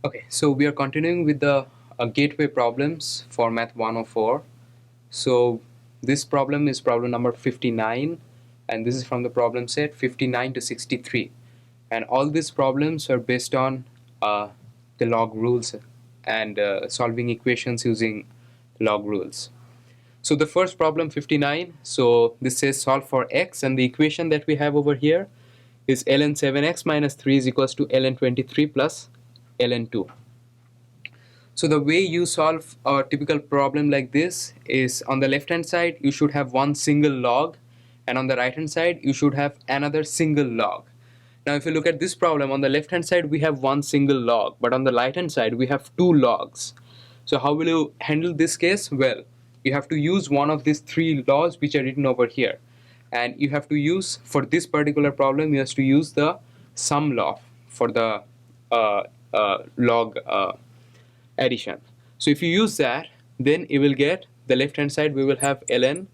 Okay, so we are continuing with the gateway problems for Math 104. So this problem is problem number 59, and this is from the problem set 59 to 63. And all these problems are based on the log rules and solving equations using log rules. So the first problem 59, so this says solve for x, and the equation that we have over here is ln 7x minus 3 is equals to ln 23 plus ln 2. So the way you solve a typical problem like this is on the left hand side you should have one single log, and on the right hand side you should have another single log. Now if you look at this problem, on the left hand side we have one single log, but on the right hand side we have two logs. So how will you handle this case? Well, you have to use one of these three laws which are written over here, and you have to use, for this particular problem you have to use the sum law for the log addition. So if you use that, then you will get the left hand side, we will have ln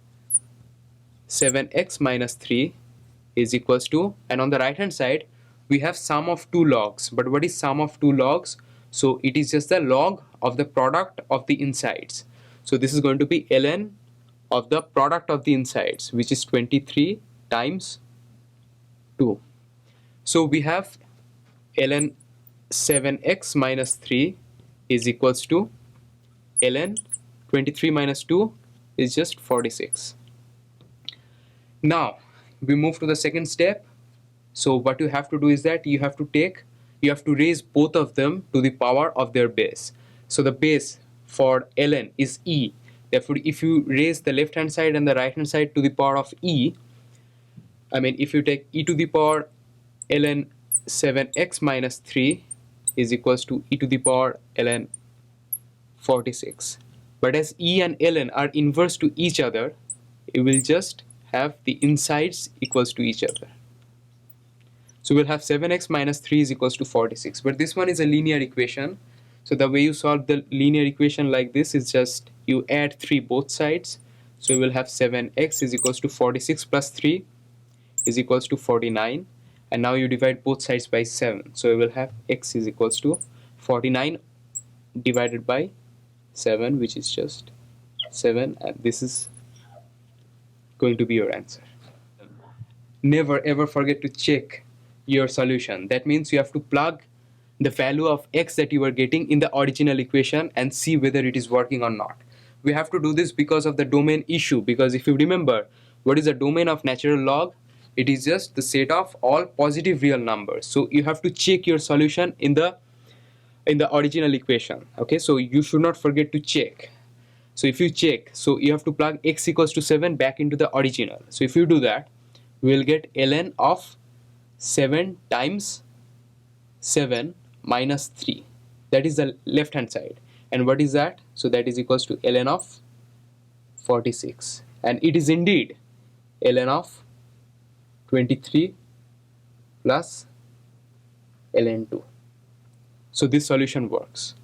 7x minus 3 is equals to, and on the right hand side we have sum of two logs. But what is sum of two logs? So it is just the log of the product of the insides. So this is going to be ln of the product of the insides, which is 23 times 2. So we have ln 7x minus 3 is equals to ln 23 minus 2 is just 46. Now we move to the second step. So what you have to do is that you have to raise both of them to the power of their base. So the base for ln is e. Therefore if you raise the left hand side and the right hand side to the power of e, if you take e to the power ln 7x minus 3 is equals to e to the power ln 46. But as e and ln are inverse to each other, you will just have the insides equals to each other. So we'll have 7x minus 3 is equals to 46. But this one is a linear equation. So the way you solve the linear equation like this is just you add 3 both sides. So we will have 7x is equals to 46 plus 3 is equals to 49. And now you divide both sides by 7. So we will have x is equals to 49 divided by 7, which is just 7, and this is going to be your answer. Never ever forget to check your solution. That means you have to plug the value of x that you are getting in the original equation and see whether it is working or not. We have to do this because of the domain issue, because if you remember, what is the domain of natural log? It is just the set of all positive real numbers. So you have to check your solution in the original equation. Okay, so you should not forget to check. So if you check, so you have to plug x equals to 7 back into the original. So if you do that, we will get ln of 7 times 7 minus 3. That is the left hand side. And what is that? So that is equals to ln of 46. And it is indeed ln of 23 plus ln 2. So this solution works.